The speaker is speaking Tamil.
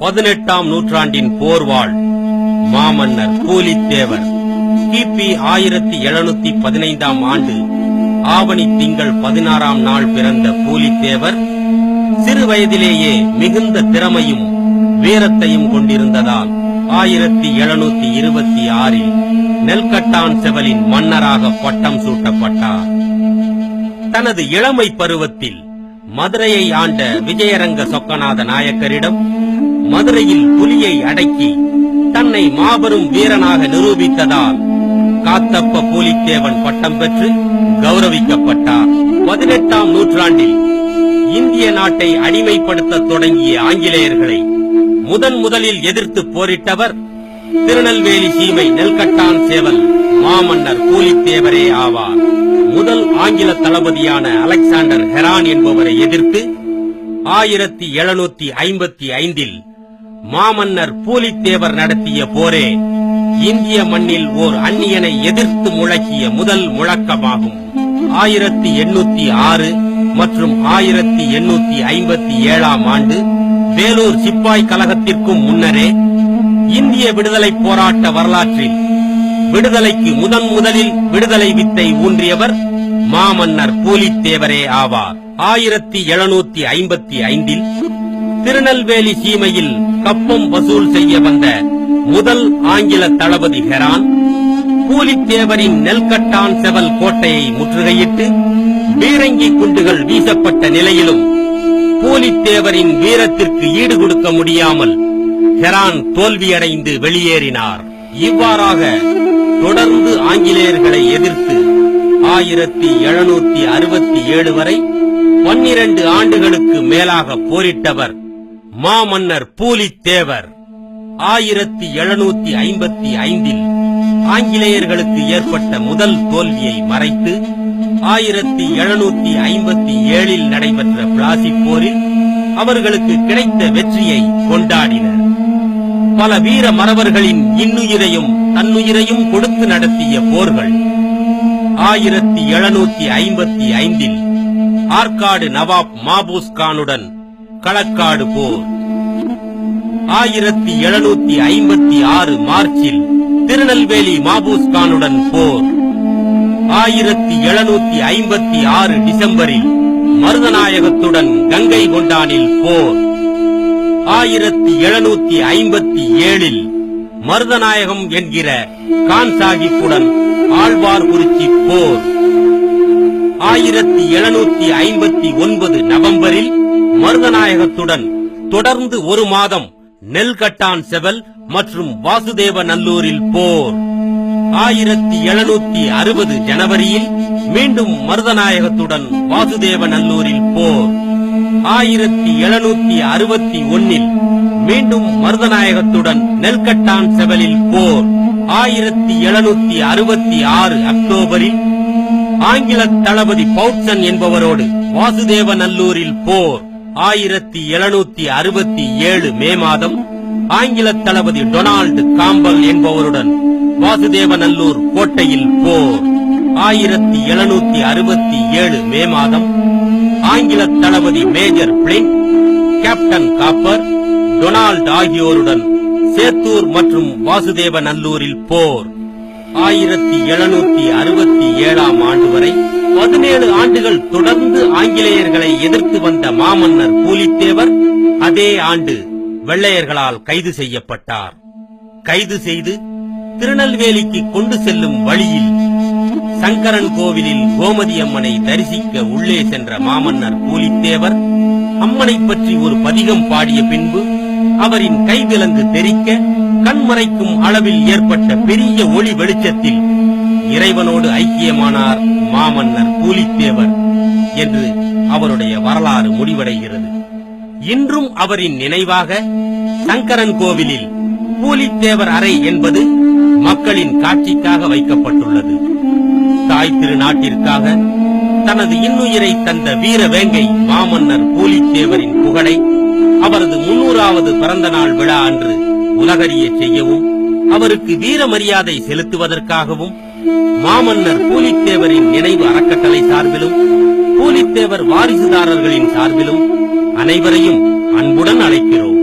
18ஆம் நூற்றாண்டின் போர்வாள் மாமன்னர் பூலித்தேவர் கிபி 1715ஆம் ஆண்டு ஆவணி திங்கள் 16ஆம் நாள் பிறந்த பூலித்தேவர் சிறு வயதிலேயே மிகுந்த திறமையும் வீரத்தையும் கொண்டிருந்ததால் 1726இல் நெல்கட்டான் செவலின் மன்னராக பட்டம் சூட்டப்பட்டார். தனது இளமை பருவத்தில் மதுரையை ஆண்ட விஜயரங்க சொக்கநாத நாயக்கரிடம் மதுரையில் புலியை அடக்கி தன்னை மாபெரும் வீரனாக நிரூபித்ததால் காத்தப்ப பூலித்தேவன் பட்டம் பெற்று கௌரவிக்கப்பட்டார். 18ஆம் நூற்றாண்டில் இந்திய நாட்டை அடிமைப்படுத்த தொடங்கிய ஆங்கிலேயர்களை முதலில் எதிர்த்து போரிட்டவர் திருநெல்வேலி சீமை நெல்கட்டான் சேவல் மாமன்னர் பூலித்தேவரே ஆவார். முதல் ஆங்கில தளபதியான அலெக்சாண்டர் ஹெரான் என்பவரை எதிர்த்து 1755இல் மாமன்னர் பூலித்தேவர் நடத்திய போரே இந்திய மண்ணில் ஓர் அந்நியனை எதிர்த்து முழக்கிய முதல் முழக்கமாகும். 1806 மற்றும் 1857ஆம் ஆண்டு வேலூர் சிப்பாய் கலகத்திற்கும் முன்னரே இந்திய விடுதலை போராட்ட வரலாற்றில் விடுதலைக்கு முதலில் விடுதலை வித்தை ஊன்றியவர் மாமன்னர் பூலித்தேவரே ஆவார். 1755இல் திருநெல்வேலி சீமையில் கப்பம் வசூல் செய்ய வந்த முதல் ஆங்கில தளபதி ஹெரான் பூலித்தேவரின் நெல்கட்டான் செவல் கோட்டையை முற்றுகையிட்டு பீரங்கி குண்டுகள் வீசப்பட்ட நிலையிலும் பூலித்தேவரின் வீரத்திற்கு ஈடு கொடுக்க முடியாமல் ஹெரான் தோல்வியடைந்து வெளியேறினார். இவ்வாறாக தொடர்ந்து ஆங்கிலேயர்களை எதிர்த்து 1767 வரை 12 ஆண்டுகளுக்கு மேலாக போரிட்டவர் மாமன்னர் பூலித்தேவர். 1755இல் ஆங்கிலேயர்களுக்கு ஏற்பட்ட முதல் தோல்வியை மறைத்து 1757இல் நடைபெற்ற பிளாசி போரில் அவர்களுக்கு கிடைத்த வெற்றியை கொண்டாடினர். பல வீர மறவர்களின் இன்னுயிரையும் தன்னுயிரையும் கொடுத்து நடத்திய போர்கள் 1755இல் ஆற்காடு நவாப் மாபூஸ் கானுடன் களக்காடு போர், 1756 மார்ச்சில் திருநெல்வேலி மாபூஸ் கானுடன் போர், 1756 டிசம்பரில் மருதநாயகத்துடன் கங்கை கொண்டானில் போர், 1757இல் மருதநாயகம் என்கிற கான் சாகிப்புடன் ஆழ்வார்குறிச்சி போர், 1759 நவம்பரில் மருதநாயகத்துடன் தொடர்ந்து ஒரு மாதம் நெல்கட்டான் செவல் மற்றும் வாசுதேவநல்லூரில் போர், 1760 ஜனவரியில் மீண்டும் மருதநாயகத்துடன் வாசுதேவநல்லூரில் போர், 1761இல் மீண்டும் மருதநாயகத்துடன் நெல்கட்டான் செவலில் போர், 1766 அக்டோபரில் ஆங்கில தளபதி பவுட்சன் என்பவரோடு வாசுதேவநல்லூரில் போர், 1767 மே மாதம் ஆங்கில தளபதி டொனால்டு காம்பல் என்பவருடன் வாசுதேவநல்லூர் கோட்டையில் போர், 1767 மே மாதம் ஆங்கில தளபதி மேஜர் பிளிண்ட், கேப்டன் காப்பர், டொனால்டு ஆகியோருடன் சேத்தூர் மற்றும் வாசுதேவநல்லூரில் போர். 1767ஆம் ஆண்டு வரை 17 ஆண்டுகள் தொடர்ந்து ஆங்கிலேயர்களை எதிர்த்து வந்த மாமன்னர் பூலித்தேவர் அதே ஆண்டு வெள்ளையர்களால் கைது செய்யப்பட்டார். கைது செய்து திருநெல்வேலிக்கு கொண்டு செல்லும் வழியில் சங்கரன் கோவிலில் கோமதி அம்மனை தரிசிக்க உள்ளே சென்ற மாமன்னர் பூலித்தேவர் அம்மனை பற்றி ஒரு பதிகம் பாடிய பின்பு அவரின் கைவிலங்கு தெரிக்க கண்மறைக்கும் அளவில் ஏற்பட்ட பெரிய ஒளி வெளிச்சத்தில் இறைவனோடு ஐக்கியமானார் மாமன்னர் பூலித்தேவர் என்று அவருடைய வரலாறு முடிவடைகிறது. இன்றும் அவரின் நினைவாக சங்கரன் கோவிலில் பூலித்தேவர் அறை என்பது மக்களின் காட்சிக்காக வைக்கப்பட்டுள்ளது. தாய் திருநாட்டிற்காக தனது இன்னுயிரை தந்த வீர வேங்கை மாமன்னர் பூலித்தேவரின் புகழை அவரது 300வது பிறந்த நாள் விழா அன்று உலகறிய செய்யவும் அவருக்கு வீர மரியாதை செலுத்துவதற்காகவும் மாமன்னர் பூலித்தேவரின் நினைவு அறக்கட்டளை சார்பிலும் பூலித்தேவர் வாரிசுதாரர்களின் சார்பிலும் அனைவரையும் அன்புடன் அழைக்கிறோம்.